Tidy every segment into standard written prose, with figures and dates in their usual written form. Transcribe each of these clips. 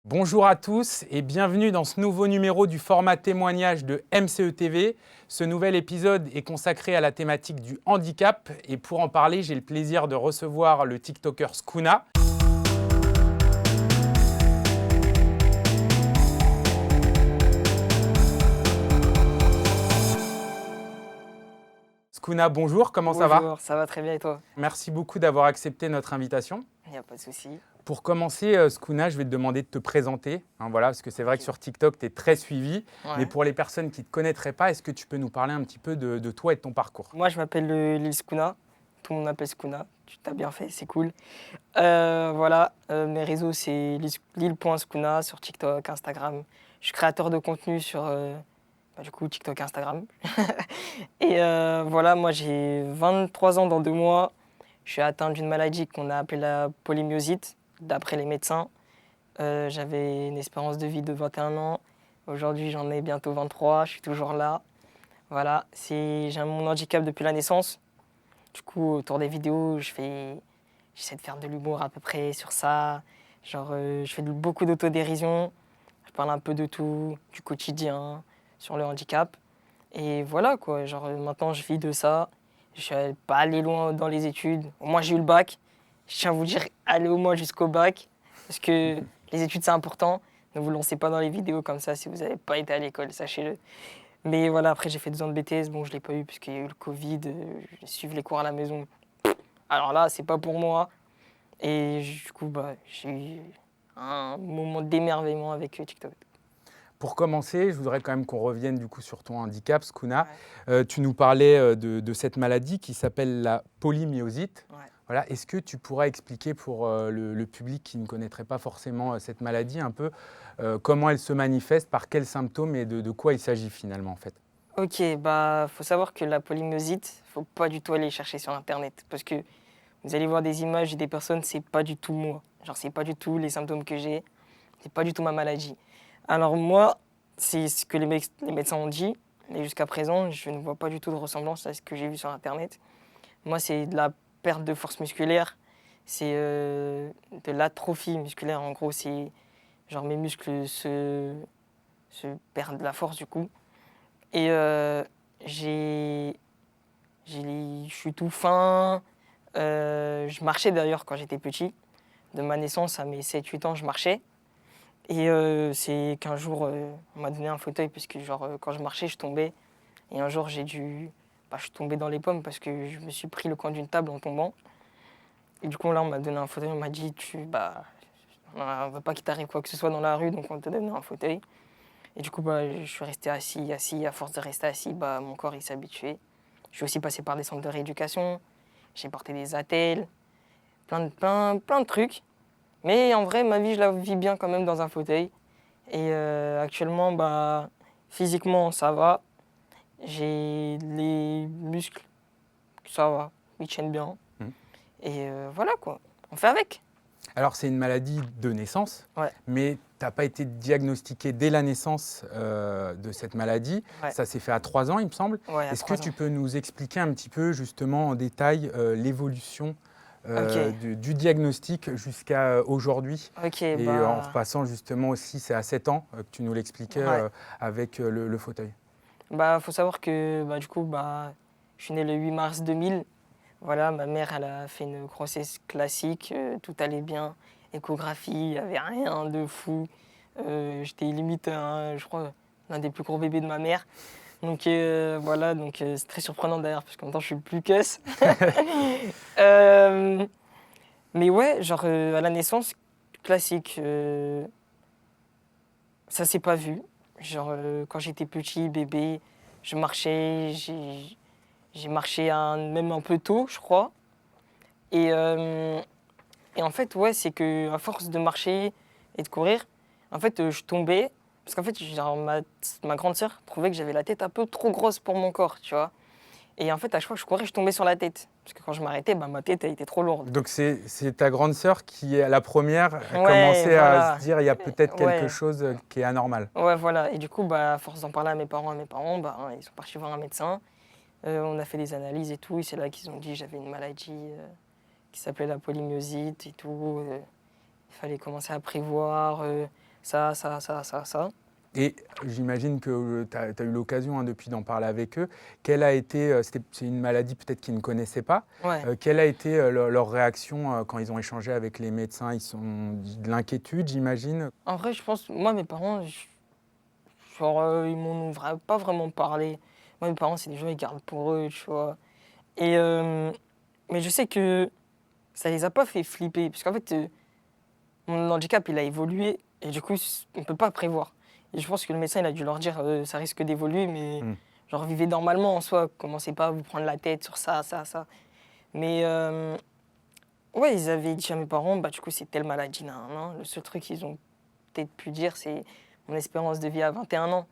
Bonjour à tous et bienvenue dans ce nouveau numéro du format témoignage de MCE TV. Ce nouvel épisode est consacré à la thématique du handicap et pour en parler, j'ai le plaisir de recevoir le TikToker Skuna. Skuna, bonjour, comment ça va? Bonjour, ça va très bien et toi? Merci beaucoup d'avoir accepté notre invitation. Il n'y a pas de souci. Pour commencer, Skuna, je vais te demander de te présenter, voilà, parce que c'est vrai que sur TikTok, tu es très suivi. Mais Ouais. pour les personnes qui ne te connaîtraient pas, est-ce que tu peux nous parler un petit peu de toi et de ton parcours? Moi, je m'appelle Lil Skuna. Tout le monde m'appelle Skuna. Tu t'as bien fait, c'est cool. Mes réseaux, c'est lil.skuna sur TikTok, Instagram. Je suis créateur de contenu sur TikTok, Instagram. Moi, j'ai 23 ans dans 2 mois. Je suis atteint d'une maladie qu'on a appelée la polymyosite, d'après les médecins. J'avais une espérance de vie de 21 ans. Aujourd'hui, j'en ai bientôt 23. Je suis toujours là. Voilà, j'ai mon handicap depuis la naissance. Du coup, autour des vidéos, j'essaie de faire de l'humour à peu près sur ça. Je fais beaucoup d'autodérision. Je parle un peu de tout, du quotidien, sur le handicap. Et voilà quoi, maintenant je vis de ça. Je suis pas allé loin dans les études. Au moins j'ai eu le bac. Je tiens à vous dire, allez au moins jusqu'au bac. Parce que les études c'est important. Ne vous lancez pas dans les vidéos comme ça si vous n'avez pas été à l'école, sachez-le. Mais voilà, après j'ai fait 2 ans de BTS. Bon, je ne l'ai pas eu parce qu'il y a eu le Covid. Je suivais les cours à la maison. Alors là, c'est pas pour moi. Et du coup, j'ai eu un moment d'émerveillement avec TikTok. Pour commencer, je voudrais quand même qu'on revienne du coup sur ton handicap, Skuna. Tu nous parlais de cette maladie qui s'appelle la polymyosite. Ouais. Voilà. Est-ce que tu pourrais expliquer pour le public qui ne connaîtrait pas forcément cette maladie un peu comment elle se manifeste, par quels symptômes et de quoi il s'agit finalement en fait? Ok, faut savoir que la polymyosite, faut pas du tout aller chercher sur internet parce que vous allez voir des images et des personnes, c'est pas du tout moi. C'est pas du tout les symptômes que j'ai, c'est pas du tout ma maladie. Alors moi, c'est ce que les médecins ont dit, mais jusqu'à présent, je ne vois pas du tout de ressemblance à ce que j'ai vu sur internet. Moi, c'est de la perte de force musculaire, c'est de l'atrophie musculaire. En gros, c'est genre mes muscles se perdent de la force du coup. Et je suis tout fin. Je marchais d'ailleurs quand j'étais petit. De ma naissance à mes 7-8 ans, je marchais. Et c'est qu'un jour, on m'a donné un fauteuil parce que quand je marchais, je tombais. Et un jour, je suis tombé dans les pommes parce que je me suis pris le coin d'une table en tombant. Et du coup, là, on m'a donné un fauteuil. On m'a dit, on ne veut pas qu'il t'arrive quoi que ce soit dans la rue, donc on te donne un fauteuil. Et du coup, je suis resté assis. À force de rester assis, mon corps il s'est habitué. Je suis aussi passé par des centres de rééducation. J'ai porté des attelles, plein de trucs. Mais en vrai, ma vie, je la vis bien quand même dans un fauteuil. Et actuellement, physiquement, ça va. J'ai les muscles, ça va, ils tiennent bien. Mmh. Et voilà quoi, on fait avec. Alors c'est une maladie de naissance, Ouais. mais tu n'as pas été diagnostiqué dès la naissance de cette maladie. Ouais. Ça s'est fait à 3 ans, il me semble. Ouais, à Est-ce que 3 ans. tu peux nous expliquer un petit peu justement en détail l'évolution Ok. du diagnostic jusqu'à aujourd'hui? Ok, Et en repassant justement aussi, c'est à 7 ans que tu nous l'expliquais ouais. avec le fauteuil. Faut savoir que je suis né le 8 mars 2000. Voilà, ma mère, elle a fait une grossesse classique, tout allait bien. Échographie, il n'y avait rien de fou. J'étais limite, je crois, l'un des plus gros bébés de ma mère. Donc c'est très surprenant d'ailleurs, parce qu'en même temps, je suis le plus caisse. Euh, mais ouais, à la naissance, classique, ça s'est pas vu. Quand j'étais petit, bébé, je marchais, j'ai marché même un peu tôt, je crois. Et, et en fait, ouais, c'est qu'à force de marcher et de courir, en fait, je tombais. Parce qu'en fait, ma grande sœur trouvait que j'avais la tête un peu trop grosse pour mon corps, tu vois. Et en fait, à chaque fois que je courais, je tombais sur la tête. Parce que quand je m'arrêtais, ma tête, elle était trop lourde. Donc c'est ta grande sœur qui, est la première, a Ouais, commencé voilà. à se dire il y a peut-être quelque Ouais. chose qui est anormal. Ouais, voilà. Et du coup, à force d'en parler à mes parents, ils sont partis voir un médecin. On a fait des analyses et tout. Et c'est là qu'ils ont dit que j'avais une maladie qui s'appelait la polymyosite et tout. Il fallait commencer à prévoir ça. Et j'imagine que tu as eu l'occasion depuis d'en parler avec eux. Quelle a été, c'est une maladie peut-être qu'ils ne connaissaient pas. Ouais. Quelle a été leur réaction quand ils ont échangé avec les médecins? Ils sont de l'inquiétude, j'imagine. En vrai, je pense, moi, mes parents, genre, ils m'en ont pas vraiment parlé. Moi, mes parents, c'est des gens, ils gardent pour eux, tu vois. Et, mais je sais que ça les a pas fait flipper. Parce qu'en fait, mon handicap, il a évolué. Et du coup, on peut pas prévoir. Et je pense que le médecin, il a dû leur dire, ça risque d'évoluer, mais genre, vivez normalement en soi. Commencez pas à vous prendre la tête sur ça. Mais ouais, ils avaient dit à mes parents, bah, du coup, c'est telle maladie, nan. Le seul truc qu'ils ont peut-être pu dire, c'est mon espérance de vie à 21 ans.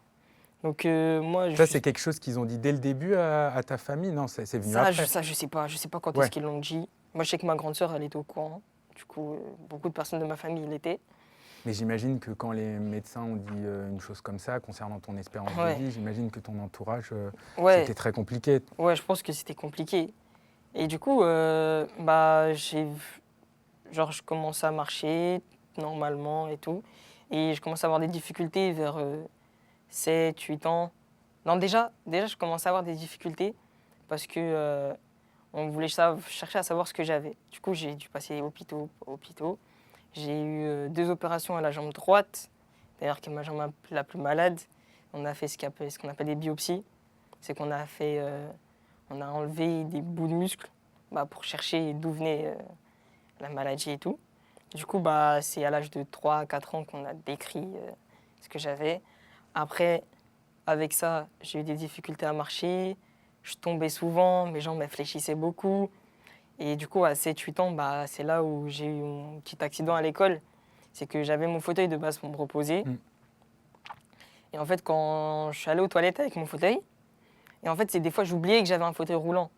Donc, moi, Ça, c'est quelque chose qu'ils ont dit dès le début à ta famille? Non, c'est venu après. je sais pas. Je sais pas quand Ouais. est-ce qu'ils l'ont dit. Moi, je sais que ma grande sœur, elle était au courant. Du coup, beaucoup de personnes de ma famille l'étaient. Mais j'imagine que quand les médecins ont dit une chose comme ça concernant ton espérance Ouais. de vie, j'imagine que ton entourage, Ouais. c'était très compliqué. Ouais, je pense que c'était compliqué. Et du coup, bah, genre, je commençais à marcher normalement et tout. Et je commençais à avoir des difficultés vers 7, 8 ans. Non, déjà, je commençais à avoir des difficultés parce que on voulait chercher à savoir ce que j'avais. Du coup, j'ai dû passer hôpitaux. J'ai eu 2 opérations à la jambe droite, d'ailleurs qui est ma jambe la plus malade. On a fait ce qu'on appelle des biopsies. C'est qu'on a fait, on a enlevé des bouts de muscles pour chercher d'où venait la maladie et tout. Du coup, c'est à l'âge de 3 à 4 ans qu'on a décrit ce que j'avais. Après, avec ça, j'ai eu des difficultés à marcher. Je tombais souvent, mes jambes fléchissaient beaucoup. Et du coup, à 7-8 ans, c'est là où j'ai eu mon petit accident à l'école. C'est que j'avais mon fauteuil de base pour me reposer. Et en fait, quand je suis allé aux toilettes avec mon fauteuil, et en fait, c'est des fois, j'oubliais que j'avais un fauteuil roulant.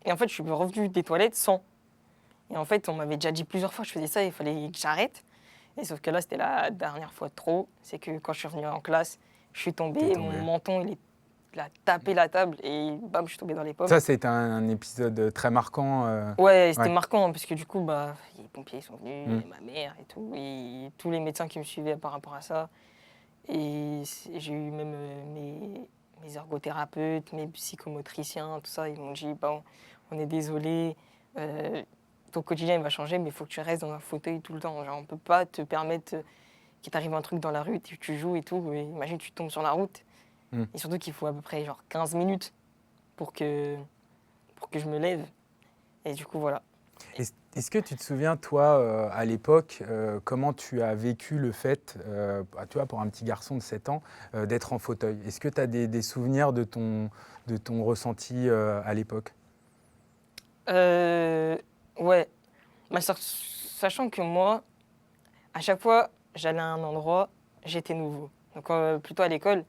Et en fait, je suis revenu des toilettes sans. Et en fait, on m'avait déjà dit plusieurs fois que je faisais ça, il fallait que j'arrête. Et sauf que là, c'était la dernière fois de trop. C'est que quand je suis revenu en classe, je suis tombé et mon menton, il a tapé la table et bam, je suis tombé dans les pommes. Ça, c'était un épisode très marquant. Ouais, c'était marquant parce que du coup, les pompiers sont venus, et ma mère et tout, et tous les médecins qui me suivaient par rapport à ça. Et j'ai eu même mes ergothérapeutes, mes psychomotriciens, tout ça, ils m'ont dit, bon, on est désolé, ton quotidien il va changer, mais il faut que tu restes dans un fauteuil tout le temps. Genre, on peut pas te permettre qu'il t'arrive un truc dans la rue, tu joues et tout, et imagine tu tombes sur la route. Et surtout qu'il faut à peu près genre 15 minutes pour que je me lève. Et du coup, voilà. Est-ce que tu te souviens, toi, à l'époque, comment tu as vécu le fait, tu vois, pour un petit garçon de 7 ans, d'être en fauteuil? Est-ce que tu as des souvenirs de ton ressenti à l'époque? Ouais. Sachant que moi, à chaque fois, j'allais à un endroit, j'étais nouveau. Donc, plutôt à l'école,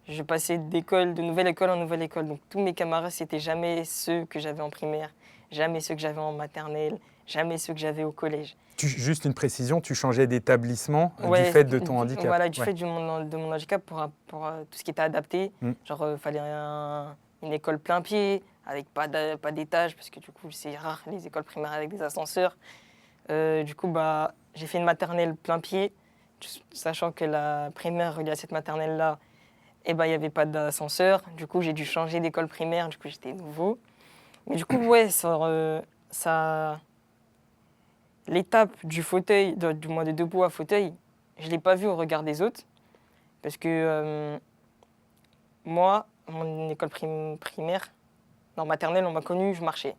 je passais de nouvelle école en nouvelle école. Donc, tous mes camarades, c'était jamais ceux que j'avais en primaire, jamais ceux que j'avais en maternelle, jamais ceux que j'avais au collège. Juste une précision, tu changeais d'établissement du fait de ton handicap? Voilà, du fait de mon handicap pour tout ce qui était adapté. Genre, il fallait une école plein pied, avec pas d'étage, parce que du coup, c'est rare les écoles primaires avec des ascenseurs. Du coup, j'ai fait une maternelle plein pied, sachant que la primaire reliée à cette maternelle-là, il n'y avait pas d'ascenseur. Du coup, j'ai dû changer d'école primaire, du coup, j'étais nouveau. Mais du coup, ouais, l'étape du fauteuil, du moins de debout à fauteuil, je ne l'ai pas vu au regard des autres. Parce que moi, mon école primaire, dans maternelle, on m'a connu, je marchais.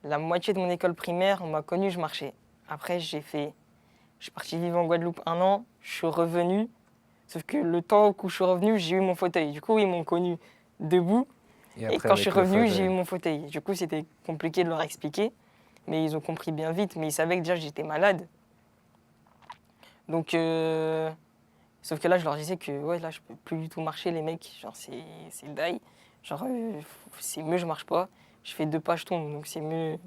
La moitié de mon école primaire, on m'a connu, je marchais. Après, je suis parti vivre en Guadeloupe 1 an, je suis revenu. Sauf que le temps où je suis revenu, j'ai eu mon fauteuil. Du coup, ils m'ont connu debout. Et quand je suis revenu, j'ai eu mon fauteuil. Du coup, c'était compliqué de leur expliquer. Mais ils ont compris bien vite. Mais ils savaient que déjà, j'étais malade. Donc, sauf que là, je leur disais que ouais, là, je peux plus du tout marcher, les mecs. Genre, c'est die. Genre, c'est mieux, je marche pas. Je fais 2 pas, je tombe. Donc, c'est mieux.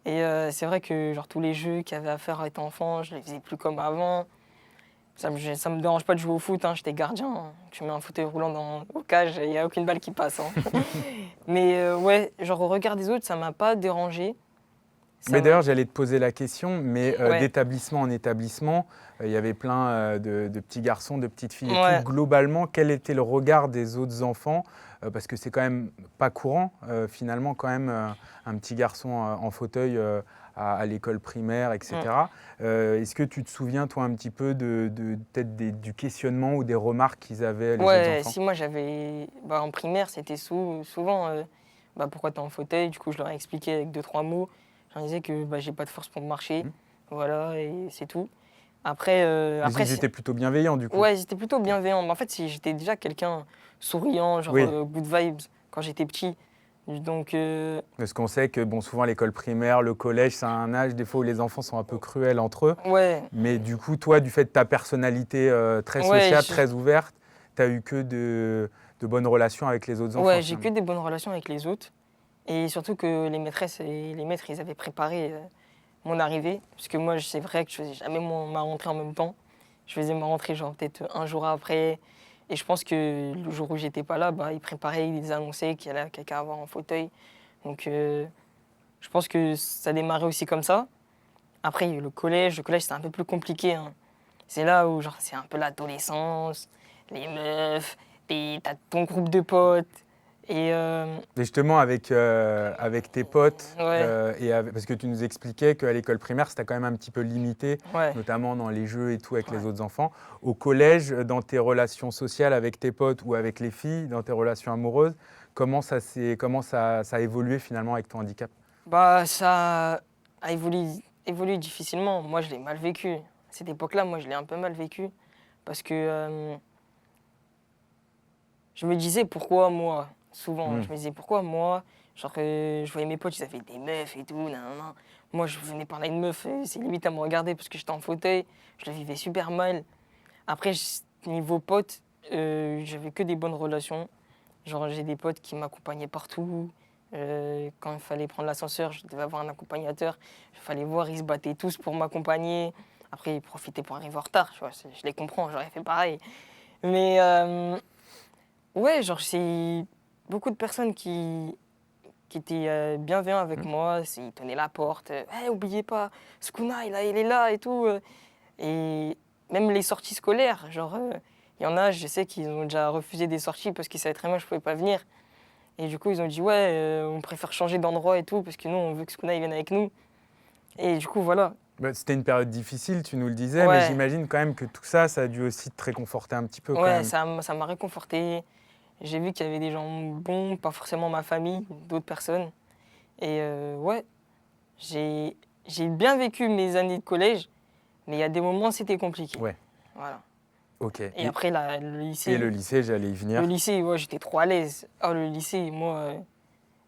Et c'est vrai que genre, tous les jeux qu'il y avait à faire étant enfant, je les faisais plus comme avant. Ça me dérange pas de jouer au foot, hein. J'étais gardien. Hein. Tu mets un fauteuil roulant au cage, il n'y a aucune balle qui passe. Hein. Mais ouais, genre au regard des autres, ça m'a pas dérangé. Mais d'ailleurs, j'allais te poser la question, mais Ouais. d'établissement en établissement, il y avait plein de petits garçons, de petites filles et Ouais. tout. Globalement, quel était le regard des autres enfants? Parce que c'est quand même pas courant, finalement, quand même, un petit garçon en fauteuil à l'école primaire, etc. Est-ce que tu te souviens, toi, un petit peu peut-être du questionnement ou des remarques qu'ils avaient, les autres Ouais, enfants? si moi j'avais. Bah, en primaire, c'était souvent bah, pourquoi t'es en fauteuil. Du coup, je leur ai expliqué avec deux, trois mots. Je leur disais que bah, j'ai pas de force pour marcher. Mhm. Voilà, et c'est tout. Après, Mais ils étaient plutôt bienveillants, du coup. ouais, j'étais plutôt bienveillant. Mais en fait, j'étais déjà quelqu'un souriant, genre Oui. good vibes quand j'étais petit. Donc, Parce qu'on sait que bon, souvent l'école primaire, le collège, c'est un âge des fois où les enfants sont un peu cruels entre eux. ouais, Mais du coup, toi, du fait de ta personnalité très ouais, sociable, très ouverte, tu as eu que de bonnes relations avec les autres enfants. ouais, j'ai que Finalement. des bonnes relations avec les autres. Et surtout que les maîtresses et les maîtres, ils avaient préparé mon arrivée. Parce que moi, c'est vrai que je faisais jamais ma rentrée en même temps. Je faisais ma rentrée genre peut-être un jour après. Et je pense que le jour où j'étais pas là, bah, ils préparaient, ils annonçaient qu'il y allait quelqu'un avoir en fauteuil. Donc je pense que ça démarrait aussi comme ça. Après, il y a eu le collège. Le collège, c'était un peu plus compliqué, hein. C'est là où genre, c'est un peu l'adolescence, les meufs, t'as ton groupe de potes. Et Et justement, avec tes potes, ouais, parce que tu nous expliquais qu'à l'école primaire, c'était quand même un petit peu limité, ouais. notamment dans les jeux et tout avec les Ouais. autres enfants. Au collège, dans tes relations sociales avec tes potes ou avec les filles, dans tes relations amoureuses, comment ça a évolué finalement avec ton handicap? Bah, ça a évolué difficilement. Moi, je l'ai mal vécu. À cette époque-là, moi, je l'ai un peu mal vécu. Parce que je me disais pourquoi moi, souvent. Hmm. Je me disais pourquoi moi. Genre, je voyais mes potes, ils avaient des meufs et tout. Nanana. Moi, je venais parler de meufs, c'est limite à me regarder parce que j'étais en fauteuil. Je le vivais super mal. Après, niveau potes, j'avais que des bonnes relations. Genre, j'ai des potes qui m'accompagnaient partout. Quand il fallait prendre l'ascenseur, je devais avoir un accompagnateur. Il fallait voir, ils se battaient tous pour m'accompagner. Après, ils profitaient pour arriver en retard. Tu vois, je les comprends, j'aurais fait pareil. Mais ouais, genre, c'est beaucoup de personnes qui étaient bienveillants avec moi. Ils tenaient la porte. Hey, oubliez pas, Skuna, il est là et tout. Et même les sorties scolaires, genre, il y en a, je sais qu'ils ont déjà refusé des sorties parce qu'ils savaient très bien que je pouvais pas venir. Et du coup, ils ont dit, ouais, on préfère changer d'endroit et tout, parce que nous, on veut que Skuna vienne avec nous. Et du coup, voilà. Bah, c'était une période difficile, tu nous le disais, mais Ouais, j'imagine quand même que tout ça, ça a dû aussi te réconforter un petit peu quand ouais, même. ça m'a réconforté. J'ai vu qu'il y avait des gens bons, pas forcément ma famille, d'autres personnes. Et ouais, j'ai, j'ai bien vécu mes années de collège, mais il y a des moments, c'était compliqué. Ouais, Voilà. ok. Et après, le Et lycée. le lycée, j'allais y Le venir. lycée, ouais, j'étais trop à l'aise. Ah, le lycée, moi,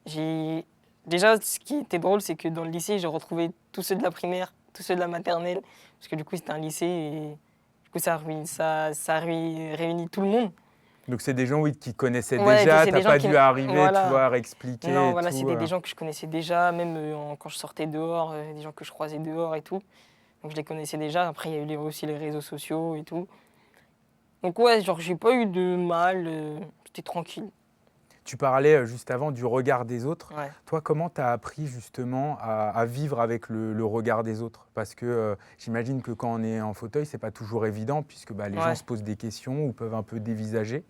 j'ai... Déjà, ce qui était drôle, c'est que dans le lycée, j'ai retrouvé tous ceux de la primaire, tous ceux de la maternelle, parce que du coup, c'était un lycée et du coup, réunit tout le monde. Donc c'est des gens oui, qui connaissaient Ouais, déjà, c'est t'as des gens pas qui... dû arriver, tu Voilà. vois, à réexpliquer Non, et voilà, tout. c'était des gens que je connaissais déjà, même quand je sortais dehors, des gens que je croisais dehors et tout. Donc, je les connaissais déjà. Après, il y a eu aussi les réseaux sociaux et tout. Donc, ouais, genre, j'ai pas eu de mal, j'étais tranquille. Tu parlais juste avant du regard des autres. Ouais. Toi, comment tu as appris justement à vivre avec le regard des autres? Parce que j'imagine que quand on est en fauteuil, c'est pas toujours évident puisque bah, les gens Ouais. se posent des questions ou peuvent un peu dévisager.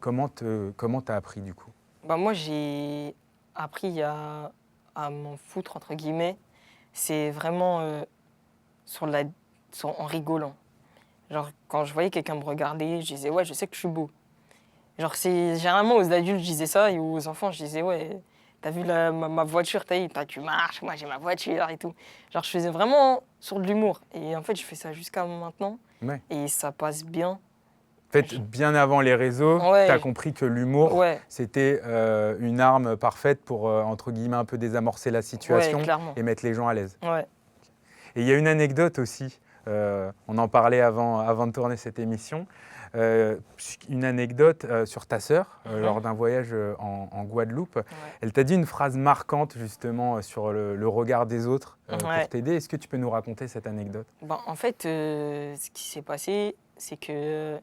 Comment t'as appris du coup? Bah, moi, j'ai appris à m'en foutre, entre guillemets. C'est vraiment en rigolant. Genre, quand je voyais quelqu'un me regarder, je disais, ouais, je sais que je suis beau. Genre, c'est généralement aux adultes, je disais ça, et aux enfants, je disais, ouais, t'as vu ma voiture, toi, tu marches, moi, j'ai ma voiture et tout. Genre, je faisais vraiment sur de l'humour. Et en fait, je fais ça jusqu'à maintenant, Ouais. et ça passe bien. En fait, bien avant les réseaux, tu as Ouais, compris que l'humour, ouais, c'était une arme parfaite pour, entre guillemets, un peu désamorcer la ouais, situation clairement. et mettre les gens à l'aise. Ouais. Et il y a une anecdote aussi, on en parlait avant de tourner cette émission, une anecdote sur ta sœur lors d'un voyage en Guadeloupe. Ouais. Elle t'a dit une phrase marquante justement sur le regard des autres Ouais. pour t'aider. Est-ce que tu peux nous raconter cette anecdote? Ben, en fait, ce qui s'est passé, c'est que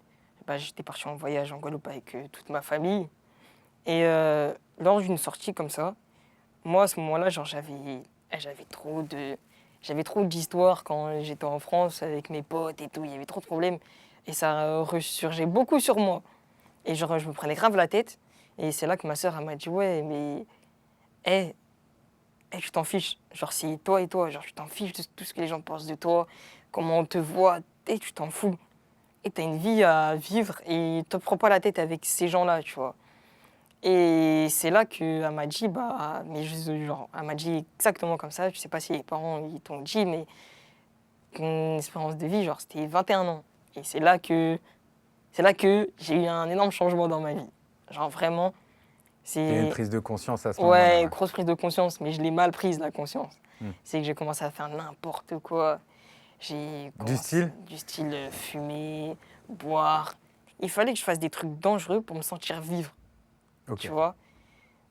bah, j'étais parti en voyage en Guadeloupe avec toute ma famille. Et lors d'une sortie comme ça, moi, à ce moment-là, genre, j'avais trop d'histoires quand j'étais en France avec mes potes et tout. Il y avait trop de problèmes. Et ça ressurgeait beaucoup sur moi. Et genre, je me prenais grave la tête. Et c'est là que ma sœur, elle m'a dit, ouais, mais, hé, tu t'en fiches. Genre, c'est toi et toi. Genre, tu t'en fiches de tout ce que les gens pensent de toi, comment on te voit. Et tu t'en fous. Et t'as une vie à vivre et te prends pas la tête avec ces gens-là, tu vois. Et c'est là qu'elle m'a dit, bah, mais genre, elle m'a dit exactement comme ça. Je sais pas si les parents ils t'ont dit, mais mon espérance de vie, genre, c'était 21 ans. Et c'est là que j'ai eu un énorme changement dans ma vie. Genre, vraiment, Il y a une c'est. prise de conscience à ce moment-là. Ouais, Ouais. grosse prise de conscience, mais je l'ai mal prise, la conscience. Hmm. C'est que j'ai commencé à faire n'importe quoi. J'ai Du style? Du style fumer, boire. Il fallait que je fasse des trucs dangereux pour me sentir vivre, Ok. tu vois.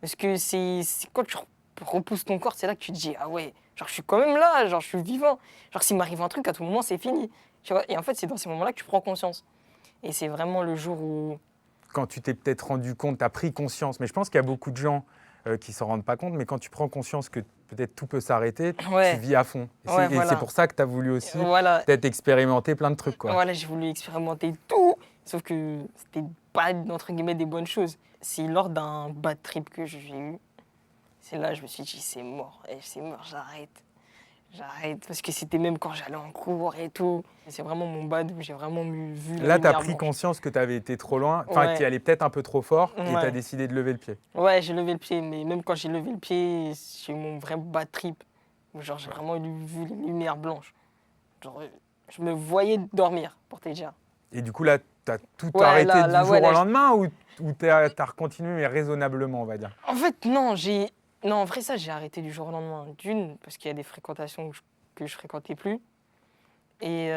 Parce que c'est quand tu repousses ton corps, c'est là que tu te dis, ah ouais, genre je suis quand même là, genre je suis vivant. Genre s'il m'arrive un truc, à tout moment, c'est fini. Tu vois. Et en fait, c'est dans ces moments-là que tu prends conscience. Et c'est vraiment le jour où... Quand tu t'es peut-être rendu compte, tu as pris conscience, mais je pense qu'il y a beaucoup de gens qui ne s'en rendent pas compte, mais quand tu prends conscience que peut-être tout peut s'arrêter, tu Ouais, vis à fond. Et ouais, c'est voilà. pour ça que tu as voulu aussi Voilà, peut-être expérimenter plein de trucs, quoi. voilà, j'ai voulu expérimenter tout, sauf que c'était pas, entre guillemets, des bonnes choses. C'est lors d'un bad trip que j'ai eu, c'est là que je me suis dit, c'est mort, c'est mort, j'arrête. J'arrête, parce que c'était même quand j'allais en cours et tout. C'est vraiment mon bad où j'ai vraiment vu la Là, tu as lumière pris blanche. conscience que tu avais été trop loin, enfin, que Ouais. tu y allais peut-être un peu trop fort, et tu as Ouais. décidé de lever le pied. Ouais, j'ai levé le pied, mais même quand j'ai levé le pied, j'ai eu mon vrai bad trip. Où genre, j'ai vraiment vu les lumières blanches. Genre, je me voyais dormir, pour te dire. Et du coup, là, tu as tout Ouais, arrêté du ouais, jour au là, lendemain, ou tu as recontinué, mais raisonnablement, on va dire? En fait, non, non, en vrai, ça, j'ai arrêté du jour au lendemain. D'une, parce qu'il y a des fréquentations que je fréquentais plus. Et,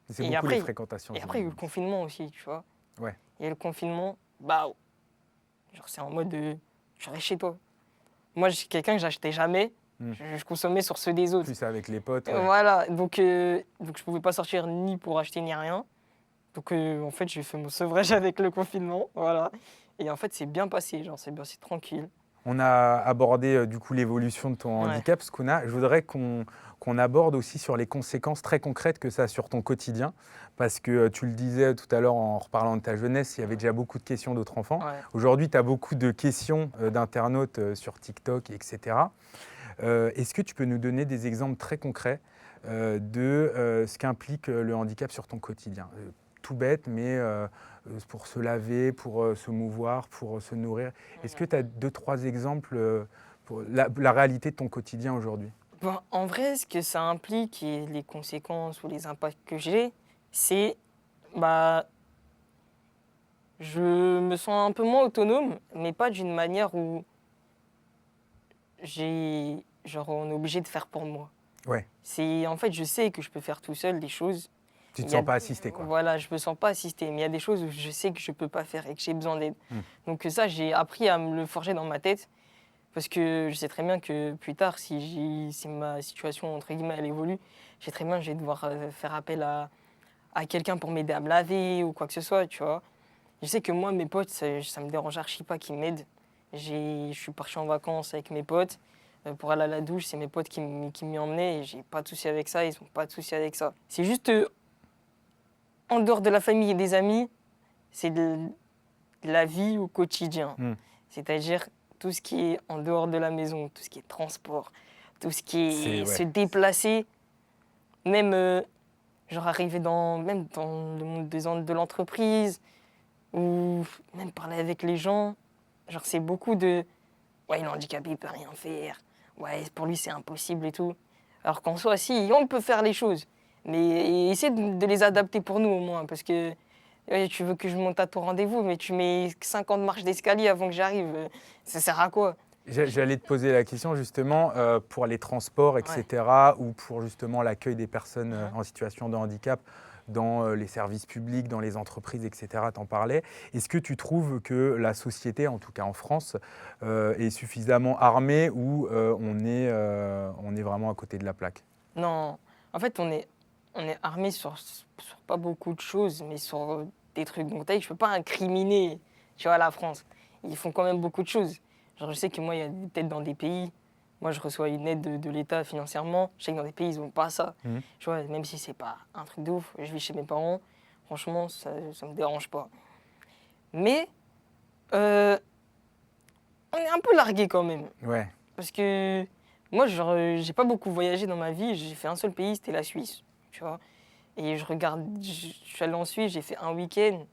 C'est et beaucoup les après, fréquentations. et après, il y a eu le confinement aussi, tu vois. Ouais. Il y a eu le confinement, bah, genre, c'est en mode je reste chez toi. Moi, je suis quelqu'un que j'achetais jamais. Je consommais sur ceux des autres. Plus avec les potes, ouais. Voilà, donc je pouvais pas sortir ni pour acheter ni rien. Donc en fait, j'ai fait mon sevrage avec le confinement, voilà. Et en fait, c'est bien passé, genre c'est bien, c'est tranquille. On a abordé du coup l'évolution de ton Ouais. handicap. Je voudrais qu'on aborde aussi sur les conséquences très concrètes que ça a sur ton quotidien. Parce que tu le disais tout à l'heure en reparlant de ta jeunesse, il y avait déjà beaucoup de questions d'autres enfants. Ouais. Aujourd'hui, tu as beaucoup de questions d'internautes sur TikTok, etc. Est-ce que tu peux nous donner des exemples très concrets de ce qu'implique le handicap sur ton quotidien? Tout bête, mais pour se laver, pour se mouvoir, pour se nourrir. Est-ce que tu as 2-3 exemples pour la réalité de ton quotidien aujourd'hui? Bon, en vrai, ce que ça implique et les conséquences ou les impacts que j'ai, c'est bah je me sens un peu moins autonome, mais pas d'une manière où on est obligé de faire pour moi. Ouais. C'est en fait, je sais que je peux faire tout seul des choses. Tu ne te Il y a- sens pas assisté, quoi. Voilà, je me sens pas assisté, mais il y a des choses où je sais que je peux pas faire et que j'ai besoin d'aide. Mm. Donc ça, j'ai appris à me le forger dans ma tête, parce que je sais très bien que plus tard, si ma situation entre guillemets elle évolue, je sais très bien que je vais devoir faire appel à quelqu'un pour m'aider à me laver ou quoi que ce soit, tu vois. Je sais que moi, mes potes, ça me dérange archi pas qu'ils m'aident. Je suis parti en vacances avec mes potes. Pour aller à la douche, c'est mes potes qui m'y emmenaient et j'ai pas de souci avec ça, ils ont pas de souci avec ça. C'est juste en dehors de la famille et des amis, c'est de la vie au quotidien. Mm. C'est-à-dire tout ce qui est en dehors de la maison, tout ce qui est transport, tout ce qui est Ouais. se déplacer, même genre arriver même dans le monde de l'entreprise, ou même parler avec les gens. Genre c'est beaucoup de « ouais, il est handicapé, il peut rien faire », « ouais, pour lui c'est impossible et tout ». Alors qu'en soi, si, on peut faire les choses. Mais essaie de les adapter pour nous au moins, parce que ouais, tu veux que je monte à ton rendez-vous, mais tu mets 50 marches d'escalier avant que j'arrive. Ça sert à quoi? J'allais te poser la question justement pour les transports, etc., ou pour justement l'accueil des personnes en situation de handicap dans les services publics, dans les entreprises, etc., t'en parlais. Est-ce que tu trouves que la société, en tout cas en France, est suffisamment armée ou on est vraiment à côté de la plaque? Non, en fait, on est armé sur pas beaucoup de choses, mais sur des trucs. Donc, je ne peux pas incriminer, tu vois, la France. Ils font quand même beaucoup de choses. Genre, je sais que moi, il y a peut-être dans des pays, Moi, je reçois une aide de l'État financièrement. Je sais que dans des pays, ils n'ont pas ça. Mhm. Tu vois, même si c'est pas un truc de ouf, je vis chez mes parents. Franchement, ça me dérange pas. Mais euh, on est un peu largué quand même. Ouais. Parce que moi, genre, j'ai pas beaucoup voyagé dans ma vie. J'ai fait un seul pays, c'était la Suisse. Tu vois. Et je suis allé en Suisse, j'ai fait un week-end.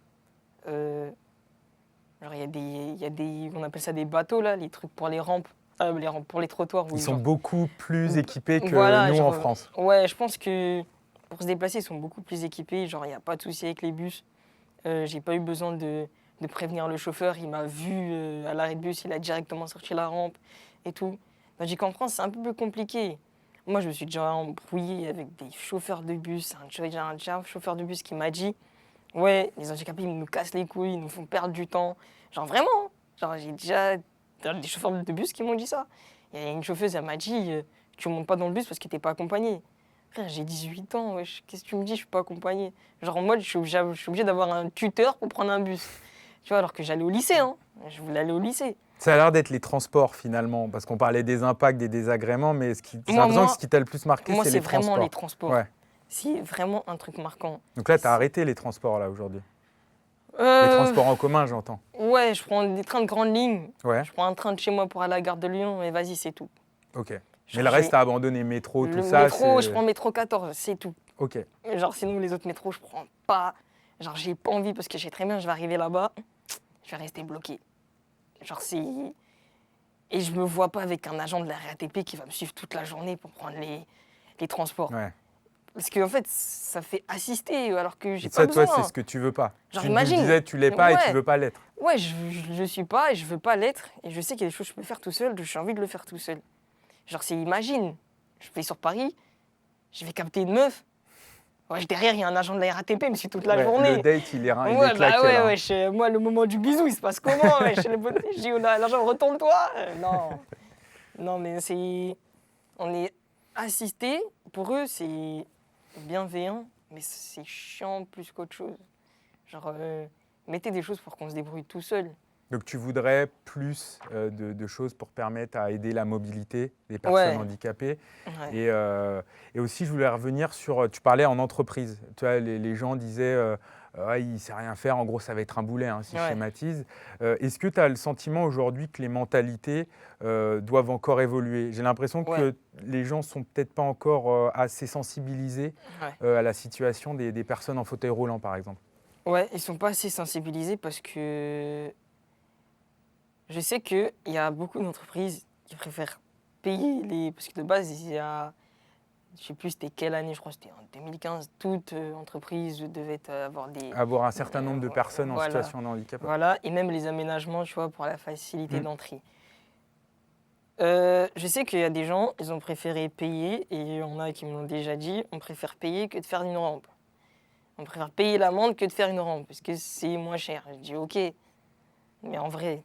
Genre, il y a des, on appelle ça des bateaux, là, les trucs pour les rampes. Les rampes pour les trottoirs. Ils Oui, sont genre, beaucoup plus équipés que voilà, nous genre, en France. ouais, je pense que pour se déplacer, ils sont beaucoup plus équipés. Genre, il n'y a pas de souci avec les bus. J'ai pas eu besoin de prévenir le chauffeur. Il m'a vu à l'arrêt de bus, il a directement sorti la rampe et tout. Tandis qu'en France, c'est un peu plus compliqué. Moi, je me suis déjà embrouillé avec des chauffeurs de bus. Un chauffeur de bus qui m'a dit ouais, les handicapés, ils nous cassent les couilles, ils nous font perdre du temps. Genre vraiment, hein. Genre j'ai déjà des chauffeurs de bus qui m'ont dit ça. Il y a une chauffeuse, elle m'a dit tu montes pas dans le bus parce que t'es pas accompagné. Frère, j'ai 18 ans, wesh, qu'est-ce que tu me dis, je suis pas accompagné. Genre en mode, je suis obligé d'avoir un tuteur pour prendre un bus. Tu vois, alors que j'allais au lycée, hein. Je voulais aller au lycée. Ça a l'air d'être les transports finalement, parce qu'on parlait des impacts, des désagréments, mais j'ai Moi, l'impression que moi, ce qui t'a le plus marqué, moi c'est c'est les vraiment transports. les transports. Ouais. C'est vraiment un truc marquant. Donc là, tu as C'est- arrêté les transports là aujourd'hui. Les Euh, transports en commun, j'entends. Ouais, je prends des trains de grande ligne. Ouais, Je prends un train de chez moi pour aller à la gare de Lyon et vas-y, c'est tout. ok. Mais Genre, le reste, t'as abandonné métro, tout le ça, métro, je c'est... prends métro 14, c'est tout. Ok. Genre, sinon, les autres métros, je prends pas. Genre, j'ai pas envie parce que je sais très bien, je vais arriver là-bas, je vais rester bloqué. Genre, c'est. Et je me vois pas avec un agent de la RATP qui va me suivre toute la journée pour prendre les transports. Ouais. Parce qu'en fait, ça fait assister alors que j'ai Et pas ça, toi, besoin. c'est ce que tu veux pas. Genre, Tu nous imagine. disais, tu l'es pas et tu Ouais. veux pas l'être. Ouais, je suis pas et je veux pas l'être. Et je sais qu'il y a des choses que je peux faire tout seul, j'ai envie de le faire tout seul. Genre, c'est imagine, je vais sur Paris, je vais capter une meuf. Ouais, derrière, il y a un agent de la RATP, il me suit toute la Ouais, journée. le date, il est Ouais, claqué ouais, là. ouais. Moi, le moment du bisou, il se passe comment? Ouais, je dis, l'agent, retourne-toi. Non. Non, mais c'est. On est assisté. Pour eux, c'est bienveillant, mais c'est chiant plus qu'autre chose. Genre, mettez des choses pour qu'on se débrouille tout seul. Donc tu voudrais plus de choses pour permettre à aider la mobilité des personnes Ouais. handicapées. Ouais. Et aussi, je voulais revenir sur, tu parlais en entreprise. Tu vois, les gens disaient, ouais, il ne sait rien faire, en gros ça va être un boulet, hein, si je Ouais. schématise. Est-ce que tu as le sentiment aujourd'hui que les mentalités doivent encore évoluer? J'ai l'impression que les gens ne sont peut-être pas encore assez sensibilisés à la situation des personnes en fauteuil roulant, par exemple. Ouais, ils sont pas assez sensibilisés parce que je sais qu'il y a beaucoup d'entreprises qui préfèrent payer les. Parce que de base, il y a. Je sais plus c'était quelle année, je crois que c'était en 2015. Toute entreprise devait avoir des. Avoir un certain nombre de personnes en voilà. situation de handicap. Voilà, et même les aménagements, tu vois, pour la facilité d'entrée. Je sais qu'il y a des gens, ils ont préféré payer, et il y en a qui me l'ont déjà dit, on préfère payer que de faire une rampe. On préfère payer l'amende que de faire une rampe, parce que c'est moins cher. Je dis ok, mais en vrai.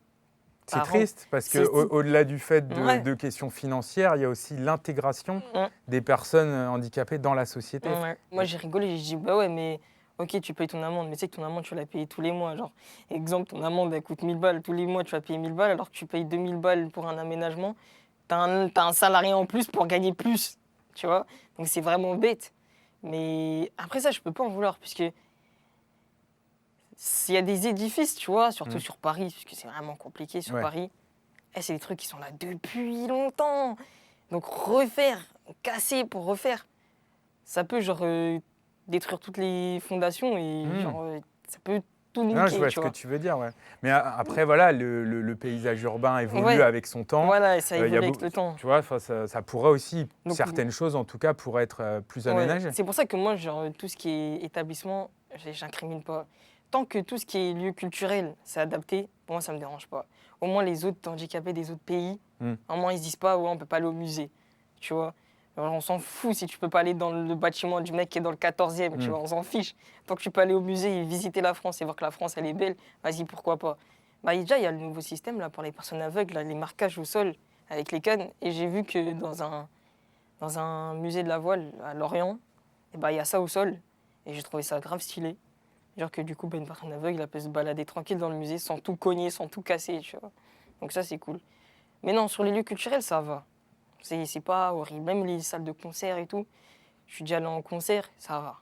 C'est la triste rampe, parce qu'au-delà du fait Ouais. de questions financières, il y a aussi l'intégration Ouais. des personnes handicapées dans la société. Ouais. Moi j'ai rigolé, j'ai dit bah ouais, mais ok, tu payes ton amende, mais tu sais que ton amende, tu vas la payer tous les mois. Genre, exemple, ton amende, elle coûte 1000 balles, tous les mois, tu vas payer 1000 balles, alors que tu payes 2000 balles pour un aménagement. T'as un salarié en plus pour gagner plus, tu vois. Donc c'est vraiment bête. Mais après ça, je peux pas en vouloir, puisque s'il y a des édifices, tu vois, surtout sur Paris, parce que c'est vraiment compliqué sur Paris, c'est des trucs qui sont là depuis longtemps. Donc refaire, casser pour refaire, ça peut genre détruire toutes les fondations et genre, ça peut tout niquer. Non, je vois tu ce vois. que tu veux dire, ouais. Mais après, voilà, le paysage urbain évolue avec son temps. Voilà, et ça évolue Il y a avec le temps. Tu vois, ça pourrait aussi, Donc, certaines choses en tout cas, pourraient être plus aménagées. C'est pour ça que moi, genre, tout ce qui est établissement, j'incrimine pas. Tant que tout ce qui est lieu culturel, c'est adapté, pour moi, ça me dérange pas. Au moins, les autres handicapés des autres pays, au moins, ils se disent pas, ouais, on peut pas aller au musée, tu vois. Alors, on s'en fout si tu peux pas aller dans le bâtiment du mec qui est dans le 14e, tu vois, on s'en fiche. Tant que tu peux aller au musée et visiter la France et voir que la France, elle est belle, vas-y, pourquoi pas. Bah, déjà, il y a le nouveau système là, pour les personnes aveugles, là, les marquages au sol avec les cannes. Et j'ai vu que dans un musée de la voile à Lorient, et bah, il y a ça au sol. Et j'ai trouvé ça grave stylé. Genre que du coup, une personne aveugle, elle peut se balader tranquille dans le musée sans tout cogner, sans tout casser, tu vois. Donc ça, c'est cool. Mais non, sur les lieux culturels, ça va. C'est pas horrible. Même les salles de concert et tout, je suis déjà allé en concert, ça va.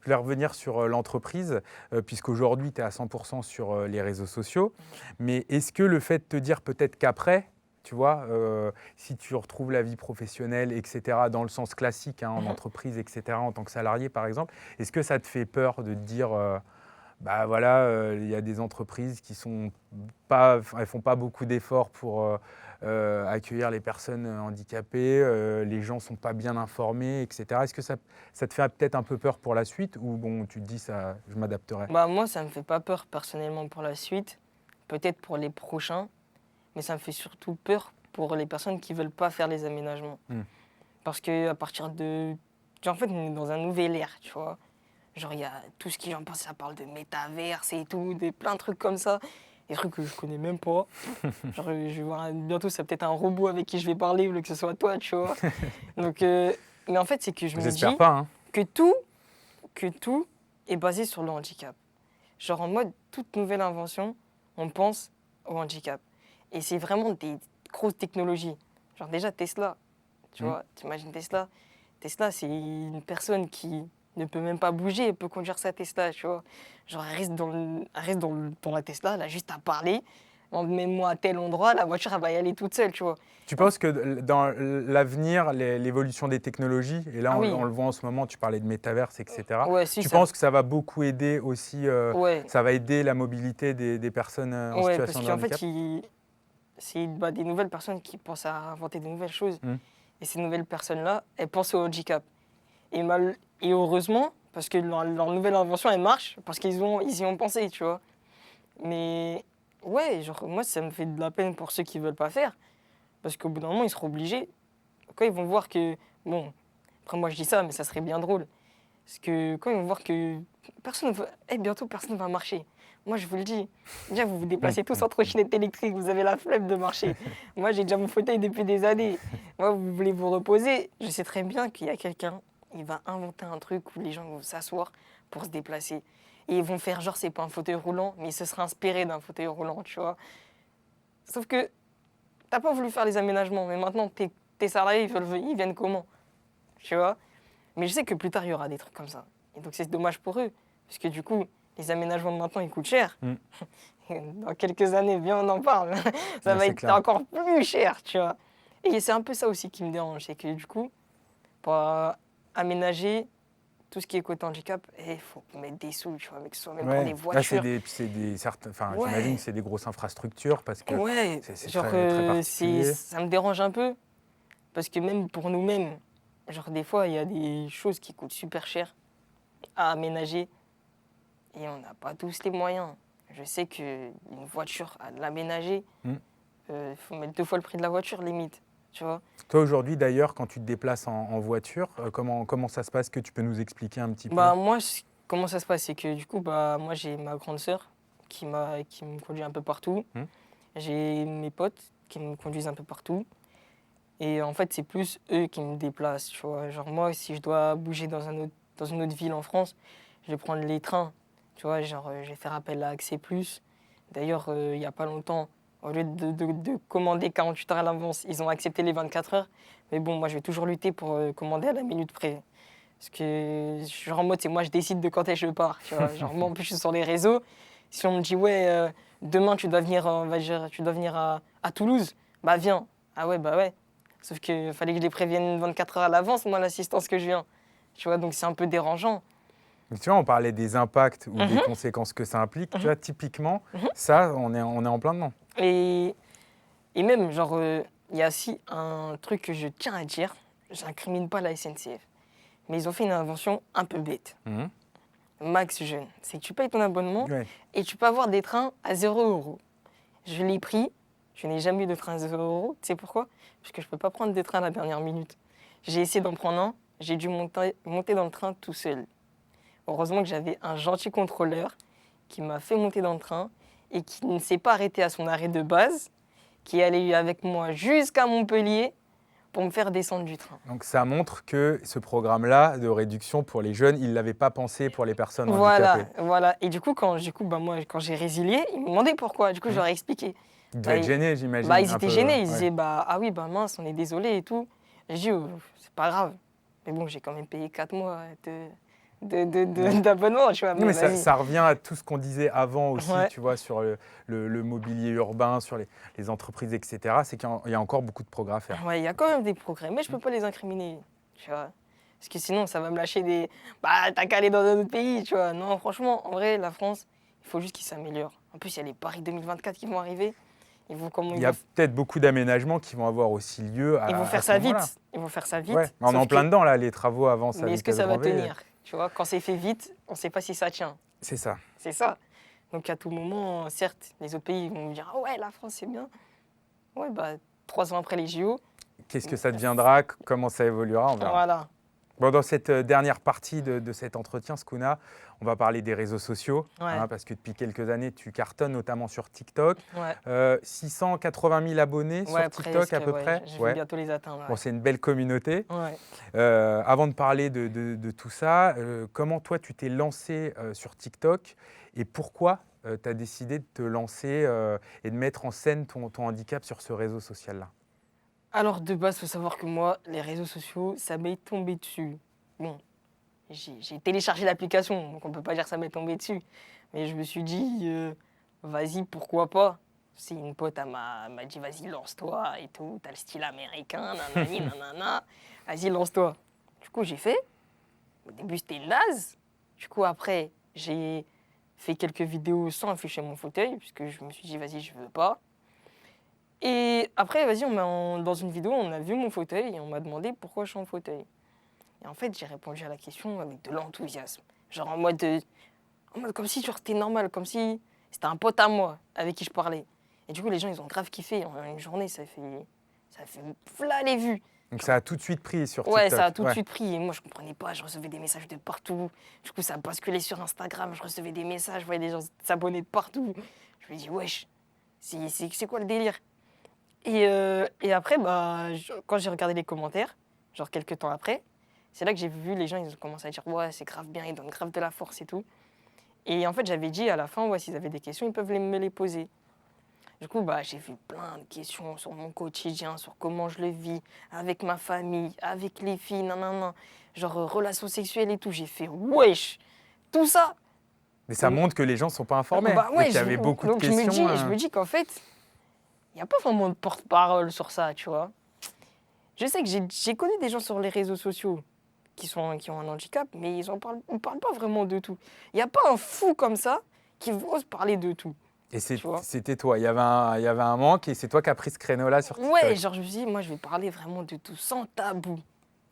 Je voulais revenir sur l'entreprise, puisqu'aujourd'hui, tu es à 100% sur les réseaux sociaux. Mais est-ce que le fait de te dire peut-être qu'après, tu vois, si tu retrouves la vie professionnelle, etc., dans le sens classique, en entreprise, etc., en tant que salarié, par exemple, est-ce que ça te fait peur de te dire, bah voilà, il y a des entreprises qui sont pas, elles font pas beaucoup d'efforts pour accueillir les personnes handicapées, les gens sont pas bien informés, etc. Est-ce que ça te fait peut-être un peu peur pour la suite ou bon, tu te dis ça, je m'adapterai? Bah, moi, ça me fait pas peur personnellement pour la suite, peut-être pour les prochains, mais ça me fait surtout peur pour les personnes qui veulent pas faire les aménagements. Parce qu'à partir de... En fait, on est dans un nouvel ère, tu vois. Genre, il y a tout ce qui, j'en pense, ça parle de métaverse et tout, plein de trucs comme ça. Des trucs que je connais même pas. Genre, je vais voir bientôt, c'est peut-être un robot avec qui je vais parler, au lieu que ce soit toi, tu vois. Donc, mais en fait, c'est que je me dis J'espère pas, hein. que tout est basé sur le handicap. Genre, en mode, toute nouvelle invention, on pense au handicap. Et c'est vraiment des grosses technologies. Genre, déjà, Tesla, tu vois, t'imagines Tesla. Tesla, c'est une personne qui ne peut même pas bouger, elle peut conduire sa Tesla, tu vois. Genre, elle reste dans la Tesla, elle a juste à parler. Emmène-moi à tel endroit, la voiture, elle va y aller toute seule, tu vois. Tu penses que dans l'avenir, l'évolution des technologies, et là Ah oui. on le voit en ce moment, tu parlais de métaverse, etc. Ouais, si, tu ça- penses que ça va beaucoup aider aussi, Ouais, ça va aider la mobilité des personnes en ouais, parce situation de qu'en handicap? fait, c'est des nouvelles personnes qui pensent à inventer de nouvelles choses. Et ces nouvelles personnes-là, elles pensent au handicap. Et heureusement, parce que leur nouvelle invention, elle marche, parce qu'ils y ont pensé, tu vois. Mais ouais, genre, moi, ça me fait de la peine pour ceux qui veulent pas faire, parce qu'au bout d'un moment, ils seront obligés. Quand ils vont voir que... Bon, après, moi, je dis ça, mais ça serait bien drôle. Parce que quand ils vont voir que bientôt, personne ne va marcher. Moi, je vous le dis. Déjà, vous vous déplacez tous en trottinette électrique, vous avez la flemme de marcher. Moi, j'ai déjà mon fauteuil depuis des années. Moi, vous voulez vous reposer. Je sais très bien qu'il y a quelqu'un, il va inventer un truc où les gens vont s'asseoir pour se déplacer. Et ils vont faire genre, c'est pas un fauteuil roulant, mais il se sera inspiré d'un fauteuil roulant, tu vois. Sauf que t'as pas voulu faire les aménagements, mais maintenant, tes salariés, ils viennent comment? Tu vois? Mais je sais que plus tard, il y aura des trucs comme ça. Et donc, c'est dommage pour eux. Parce que du coup, les aménagements de maintenant, ils coûtent cher. Dans quelques années, viens, on en parle. Ça va c'est être clair. encore plus cher, tu vois. Et c'est un peu ça aussi qui me dérange. C'est que du coup, pour aménager tout ce qui est côté handicap, il faut mettre des sous, tu vois, avec soi-même pour des Là, voitures. enfin, Ouais. j'imagine que c'est des grosses infrastructures parce que Ouais, c'est genre, très particulier. ça me dérange un peu. Parce que même pour nous-mêmes, genre des fois, il y a des choses qui coûtent super cher à aménager et on n'a pas tous les moyens. Je sais qu'une voiture, à l'aménager, faut mettre 2 fois le prix de la voiture, limite. Tu vois? Toi, aujourd'hui, d'ailleurs, quand tu te déplaces en voiture, comment ça se passe? Que tu peux nous expliquer un petit peu? Bah, moi, comment ça se passe? C'est que du coup, bah, moi, j'ai ma grande sœur qui me conduit un peu partout. J'ai mes potes qui me conduisent un peu partout. Et en fait, c'est plus eux qui me déplacent, tu vois. Genre moi, si je dois bouger dans une autre ville en France, je vais prendre les trains, tu vois. Genre, je vais faire appel à Accès Plus. D'ailleurs, il n'y a pas longtemps, au lieu de commander 48 heures à l'avance, ils ont accepté les 24 heures. Mais bon, moi, je vais toujours lutter pour commander à la minute près. Parce que, genre en mode, c'est moi, je décide de quand est-ce que je pars, tu vois. Genre, moi, en plus, je suis sur les réseaux. Si on me dit, ouais, demain, tu dois venir, on va dire, tu dois venir à Toulouse, bah viens. Ah ouais, bah ouais. Sauf qu'il fallait que je les prévienne 24 heures à l'avance, moi, l'assistance que je viens. Tu vois, donc c'est un peu dérangeant. Mais tu vois, on parlait des impacts ou des conséquences que ça implique. Tu vois, typiquement, ça, on est en plein dedans. Et même, genre, il y a aussi un truc que je tiens à dire. J'incrimine pas la SNCF. Mais ils ont fait une invention un peu bête. Max Jeune. C'est que tu payes ton abonnement et tu peux avoir des trains à 0 €. Je l'ai pris. Je n'ai jamais eu de train à 0 €. Tu sais pourquoi? Parce que je ne peux pas prendre des trains à la dernière minute. J'ai essayé d'en prendre un. J'ai dû monter dans le train tout seul. Heureusement que j'avais un gentil contrôleur qui m'a fait monter dans le train et qui ne s'est pas arrêté à son arrêt de base, qui est allé avec moi jusqu'à Montpellier pour me faire descendre du train. Donc ça montre que ce programme-là de réduction pour les jeunes, ils ne l'avaient pas pensé pour les personnes handicapées. Voilà. Et du coup, moi, quand j'ai résilié, ils me demandaient pourquoi. Du coup, je leur ai expliqué. Ils devaient être gênés, j'imagine. Bah, ils un étaient peu, gênés, ils ouais. disaient bah ah oui, bah mince, on est désolé et tout. J'ai dit c'est pas grave. Mais bon, j'ai quand même payé 4 mois Ouais. d'abonnement, tu vois, Non, mais mais vas-y. ça revient à tout ce qu'on disait avant aussi, Ouais. tu vois, sur le mobilier urbain, sur les entreprises, etc. C'est qu'il y a encore beaucoup de progrès à faire. Ouais, il y a quand même des progrès, mais je peux pas les incriminer, tu vois. Parce que sinon, ça va me lâcher des. Bah, t'as qu'à aller dans un autre pays, tu vois. Non, franchement, en vrai, la France, il faut juste qu'ils s'améliorent. En plus, il y a les Paris 2024 qui vont arriver. Il y a peut-être beaucoup d'aménagements qui vont avoir aussi lieu Ils vont à faire ce ça moment-là. vite. Ils vont faire ça Ouais, vite. on est Sauf en plein que. dedans là, les travaux avancent à Mais est-ce que vitesse ça va grand V. tenir? Tu vois, quand c'est fait vite, on sait pas si ça tient. C'est ça. C'est ça. Donc à tout moment, certes, les autres pays vont me dire ah ouais, la France c'est bien. Ouais, bah 3 ans après les JO, Qu'est-ce que ça deviendra, comment ça évoluera, on verra. voilà. Bon, dans cette dernière partie de cet entretien, Skuna, on va parler des réseaux sociaux, Ouais. parce que depuis quelques années, tu cartonnes notamment sur TikTok. Ouais. 680 000 abonnés Ouais, sur TikTok presque, à peu ouais. près. Je vais Ouais. bientôt les atteindre. Bon, c'est une belle communauté. Ouais. Avant de parler de tout ça, comment toi tu t'es lancé sur TikTok et pourquoi tu as décidé de te lancer et de mettre en scène ton handicap sur ce réseau social-là? Alors de base, faut savoir que moi, les réseaux sociaux, ça m'est tombé dessus. Bon, j'ai téléchargé l'application, donc on peut pas dire que ça m'est tombé dessus. Mais je me suis dit, vas-y, pourquoi pas? Si une pote m'a dit, vas-y, lance-toi et tout, t'as le style américain, nanani, nanana, vas-y, lance-toi. Du coup, j'ai fait. Au début, c'était naze. Du coup, après, j'ai fait quelques vidéos sans afficher mon fauteuil, puisque je me suis dit, vas-y, je veux pas. Et après, vas-y, dans une vidéo, on a vu mon fauteuil et on m'a demandé pourquoi je suis en fauteuil. Et en fait, j'ai répondu à la question avec de l'enthousiasme. Genre en mode comme si genre, c'était normal, comme si c'était un pote à moi avec qui je parlais. Et du coup, les gens, ils ont grave kiffé. En une journée, ça fait voilà les vues. Donc ça a tout de suite pris sur TikTok. Ouais, ça a tout de Ouais. suite pris. Et moi, je comprenais pas. Je recevais des messages de partout. Du coup, ça basculait sur Instagram. Je recevais des messages. Je voyais des gens s'abonner de partout. Je me dis, wesh, c'est quoi le délire? Et après, bah, quand j'ai regardé les commentaires, genre quelques temps après, c'est là que j'ai vu les gens, ils ont commencé à dire ouais, c'est grave bien, ils donnent grave de la force et tout. Et en fait, j'avais dit à la fin, ouais, s'ils avaient des questions, ils peuvent me les poser. Du coup, bah, j'ai vu plein de questions sur mon quotidien, sur comment je le vis, avec ma famille, avec les filles, nanana, genre relations sexuelles et tout. J'ai fait wesh, tout ça. Mais ça montre que les gens ne sont pas informés. Bah ouais, Donc il y avait beaucoup de donc questions. je me dis qu'en fait, il n'y a pas vraiment de porte-parole sur ça, tu vois. Je sais que j'ai connu des gens sur les réseaux sociaux qui ont un handicap, mais ils parlent pas vraiment de tout. Il n'y a pas un fou comme ça qui ose parler de tout. Et Tu vois. c'était toi. Il y avait un manque et c'est toi qui as pris ce créneau-là sur TikTok. Ouais, genre je me suis dit, moi je vais parler vraiment de tout, sans tabou.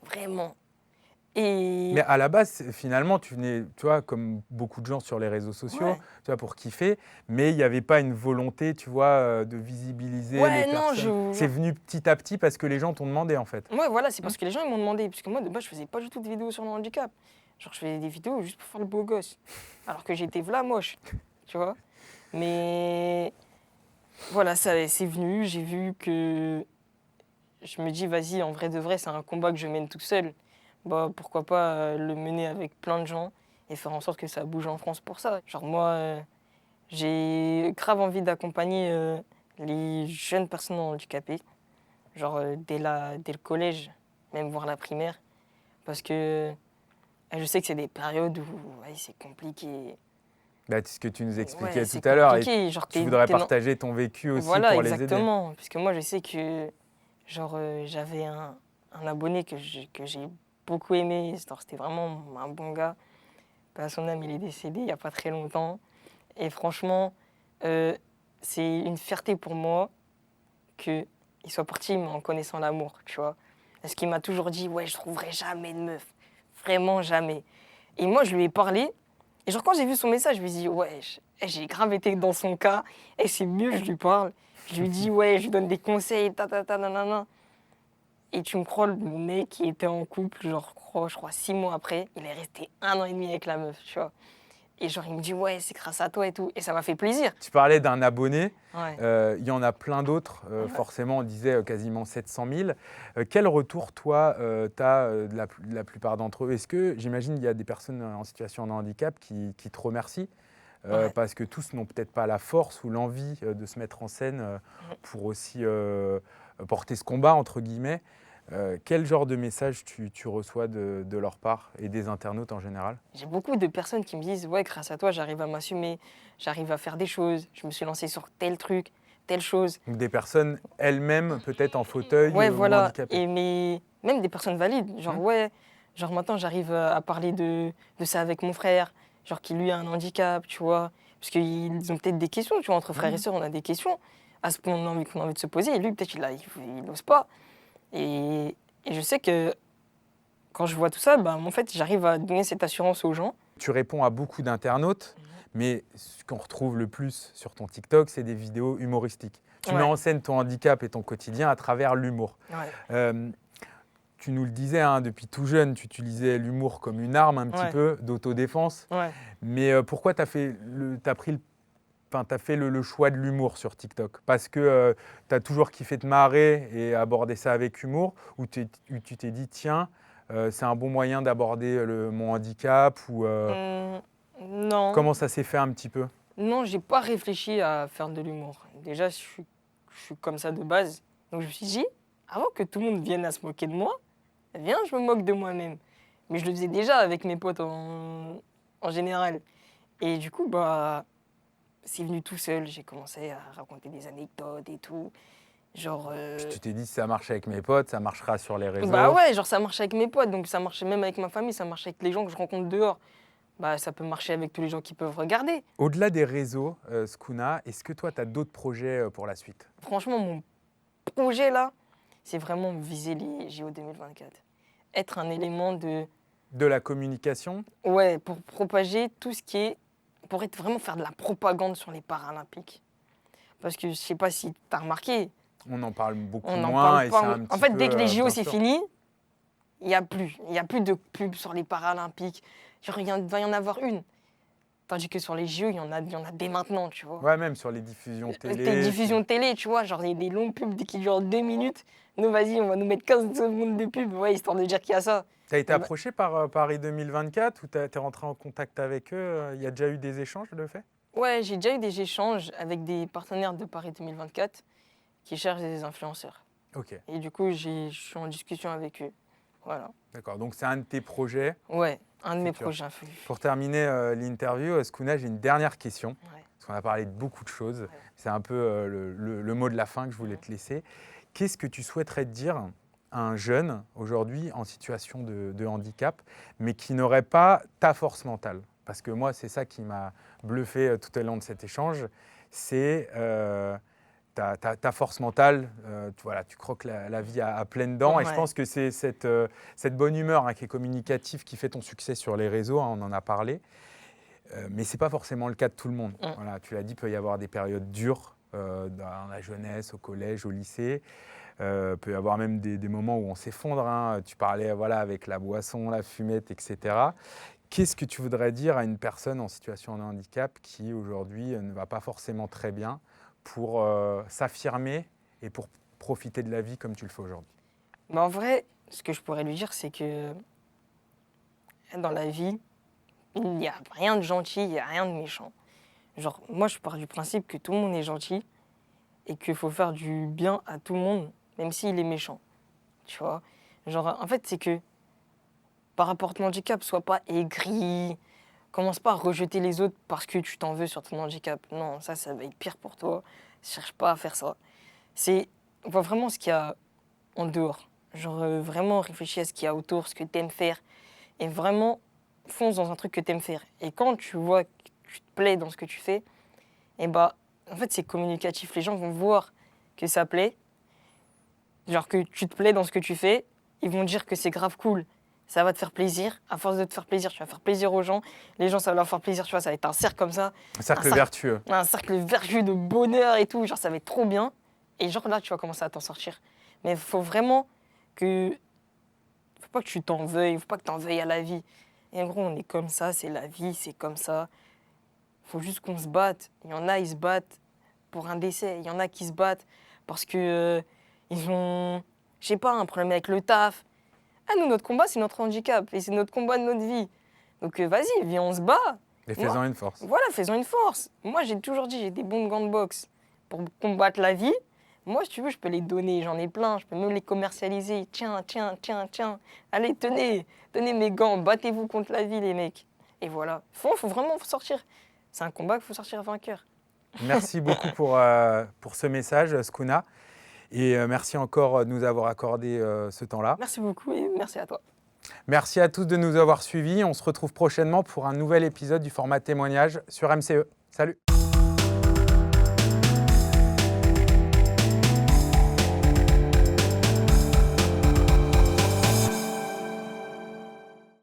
Vraiment. Et Mais à la base, finalement, tu venais, tu vois, comme beaucoup de gens sur les réseaux sociaux, ouais, tu vois, pour kiffer, mais il n'y avait pas une volonté, tu vois, de visibiliser ouais, les non, personnes. C'est venu petit à petit parce que les gens t'ont demandé, en fait. ouais, voilà, c'est parce que les gens ils m'ont demandé, parce que moi de base je faisais pas du tout de vidéos sur le handicap. Genre je faisais des vidéos juste pour faire le beau gosse, alors que j'étais v'là moche, tu vois. Mais voilà, ça c'est venu, j'ai vu que je me dis, vas-y, en vrai de vrai, c'est un combat que je mène tout seul. Bah, pourquoi pas le mener avec plein de gens et faire en sorte que ça bouge en France pour ça. Genre moi, j'ai grave envie d'accompagner les jeunes personnes handicapées, genre dès le collège, même voire la primaire, parce que je sais que c'est des périodes où ouais, c'est compliqué. Bah, c'est ce que tu nous expliquais Ouais, tout c'est à l'heure. Et compliqué. Genre, tu voudrais partager ton vécu aussi voilà, pour les aider. exactement. Parce que moi, je sais que genre, j'avais un abonné que j'ai beaucoup aimé. C'était vraiment un bon gars. Bah, son âme, il est décédé il n'y a pas très longtemps. Et franchement, c'est une fierté pour moi qu'il soit parti, mais en connaissant l'amour, tu vois. Parce qu'il m'a toujours dit, ouais, je trouverai jamais de meuf. Vraiment jamais. Et moi, je lui ai parlé. Et genre, quand j'ai vu son message, je me suis dit, ouais, j'ai grave été dans son cas. Et c'est mieux, je lui parle. Je lui dis, ouais, je lui donne des conseils, nanana. Et tu me crois, le mec qui était en couple, genre, je crois 6 mois après, il est resté 1 an et demi avec la meuf, tu vois. Et genre, il me dit, ouais, c'est grâce à toi et tout. Et ça m'a fait plaisir. Tu parlais d'un abonné. Ouais. Il y en a plein d'autres. Forcément, on disait quasiment 700 000. Quel retour, toi, tu as de la plupart d'entre eux? Est-ce que, j'imagine, il y a des personnes en situation de handicap qui te remercient parce que tous n'ont peut-être pas la force ou l'envie de se mettre en scène pour aussi porter ce combat, entre guillemets. Quel genre de message tu reçois de leur part et des internautes en général? J'ai beaucoup de personnes qui me disent ouais, grâce à toi, j'arrive à m'assumer, j'arrive à faire des choses, je me suis lancé sur tel truc, telle chose. Donc des personnes elles-mêmes peut-être en fauteuil Ouais, ou voilà. handicapées. Mais même des personnes valides, genre ouais, genre maintenant j'arrive à parler de ça avec mon frère, genre qui lui a un handicap, tu vois, parce qu'ils ont peut-être des questions, tu vois, entre frères et sœurs, on a des questions à ce qu'on a envie de se poser, et lui peut-être il n'ose pas. Et je sais que quand je vois tout ça, bah, en fait, j'arrive à donner cette assurance aux gens. Tu réponds à beaucoup d'internautes, mais ce qu'on retrouve le plus sur ton TikTok, c'est des vidéos humoristiques. Tu mets Ouais. en scène ton handicap et ton quotidien à travers l'humour. Ouais. Tu nous le disais, hein, depuis tout jeune, tu utilisais l'humour comme une arme un petit Ouais. peu d'autodéfense. Ouais. Mais pourquoi tu as fait le choix de l'humour sur TikTok? Parce que tu as toujours kiffé te marrer et aborder ça avec humour, ou tu t'es dit, tiens, c'est un bon moyen d'aborder mon handicap ou, Non. comment ça s'est fait un petit peu? Non, j'ai pas réfléchi à faire de l'humour. Déjà, je suis comme ça de base. Donc je me suis dit, avant que tout le monde vienne à se moquer de moi, viens, je me moque de moi-même. Mais je le faisais déjà avec mes potes en général. Et du coup, bah, c'est venu tout seul. J'ai commencé à raconter des anecdotes et tout. Genre. Puis tu t'es dit, si ça marche avec mes potes, ça marchera sur les réseaux. Bah ouais, genre ça marche avec mes potes, donc ça marchait même avec ma famille, ça marche avec les gens que je rencontre dehors. Bah ça peut marcher avec tous les gens qui peuvent regarder. Au-delà des réseaux, Skuna, est-ce que toi, tu as d'autres projets pour la suite? Franchement, mon projet là, c'est vraiment viser les JO 2024. Être un élément de. De la communication? Ouais, pour propager tout ce qui est. Pour être vraiment faire de la propagande sur les Paralympiques. Parce que je sais pas si t'as remarqué, On en parle beaucoup on n'en moins parle et pas. c'est un petit En fait, peu, dès que les JO bien c'est sûr. fini, il n'y a plus. Il n'y a plus de pub sur les Paralympiques. Genre, il va y en avoir une. Tandis que sur les JO, il y en a dès maintenant, tu vois. Ouais, même sur les diffusions télé. Tes diffusions télé, tu vois, genre des longues pubs qui durent 2 minutes. Nous, vas-y, on va nous mettre 15 secondes de pub, ouais, histoire de dire qu'il y a ça. Tu as été Eh ben- approché par Paris 2024 ou tu es rentré en contact avec eux? Il y a déjà eu des échanges de fait? Ouais, j'ai déjà eu des échanges avec des partenaires de Paris 2024 qui cherchent des influenceurs. Ok, Et du coup, je suis en discussion avec eux. Voilà. d'accord. Donc c'est un de tes projets. Ouais, un de mes Futur. projets. Pour terminer l'interview, Skuna, j'ai une dernière question. Ouais. Parce qu'on a parlé de beaucoup de choses. C'est un peu le mot de la fin que je voulais te laisser. Qu'est-ce que tu souhaiterais dire à un jeune aujourd'hui en situation de handicap, mais qui n'aurait pas ta force mentale? Parce que moi, c'est ça qui m'a bluffé tout au long de cet échange. C'est ta force mentale. Voilà, tu croques la vie à pleines dents. Et je Ouais. pense que c'est cette bonne humeur qui est communicative qui fait ton succès sur les réseaux. On en a parlé. Mais ce n'est pas forcément le cas de tout le monde. Voilà, tu l'as dit, il peut y avoir des périodes dures dans la jeunesse, au collège, au lycée. Peut y avoir même des moments où on s'effondre. Hein. Tu parlais avec la boisson, la fumette, etc. Qu'est-ce que tu voudrais dire à une personne en situation de handicap qui aujourd'hui ne va pas forcément très bien pour s'affirmer et pour profiter de la vie comme tu le fais aujourd'hui? Mais en vrai, ce que je pourrais lui dire, c'est que dans la vie, il n'y a rien de gentil, il n'y a rien de méchant. Genre, moi, je pars du principe que tout le monde est gentil et qu'il faut faire du bien à tout le monde, même s'il est méchant. Tu vois? Genre, en fait, c'est que par rapport à ton handicap, sois pas aigri. Commence pas à rejeter les autres parce que tu t'en veux sur ton handicap. Non, ça va être pire pour toi. Cherche pas à faire ça. Vois vraiment ce qu'il y a en dehors. Genre, vraiment réfléchis à ce qu'il y a autour, ce que tu aimes faire. Et vraiment, fonce dans un truc que tu aimes faire. Et quand tu vois que tu te plais dans ce que tu fais, et bah, en fait, c'est communicatif. Les gens vont voir que ça plaît. Genre que tu te plais dans ce que tu fais, ils vont dire que c'est grave cool. Ça va te faire plaisir. À force de te faire plaisir, tu vas faire plaisir aux gens. Les gens, ça va leur faire plaisir, tu vois, ça va être un cercle comme ça. Un cercle vertueux. Un cercle vertueux de bonheur et tout. Genre, ça va être trop bien. Et genre là, tu vas commencer à t'en sortir. Mais il faut vraiment que... Faut pas que tu t'en veuilles. Faut pas que t'en veuilles à la vie. Et en gros, on est comme ça, c'est la vie, c'est comme ça. Faut juste qu'on se batte. Il y en a, ils se battent pour un décès. Il y en a qui se battent parce que ils ont, je sais pas, un problème avec le taf. Ah, nous, notre combat, c'est notre handicap. Et c'est notre combat de notre vie. Donc vas-y, viens, on se bat. Et faisant une force. Voilà, faisons une force. Moi, j'ai toujours dit, j'ai des bons gants de boxe pour combattre la vie. Moi, si tu veux, je peux les donner, j'en ai plein, je peux même les commercialiser. Tiens. Allez, tenez mes gants, battez-vous contre la vie, les mecs. Et voilà, faut vraiment sortir. C'est un combat qu'il faut sortir vainqueur. Merci beaucoup pour ce message, Skuna. Et merci encore de nous avoir accordé ce temps-là. Merci beaucoup et merci à toi. Merci à tous de nous avoir suivis. On se retrouve prochainement pour un nouvel épisode du format témoignage sur MCE. Salut!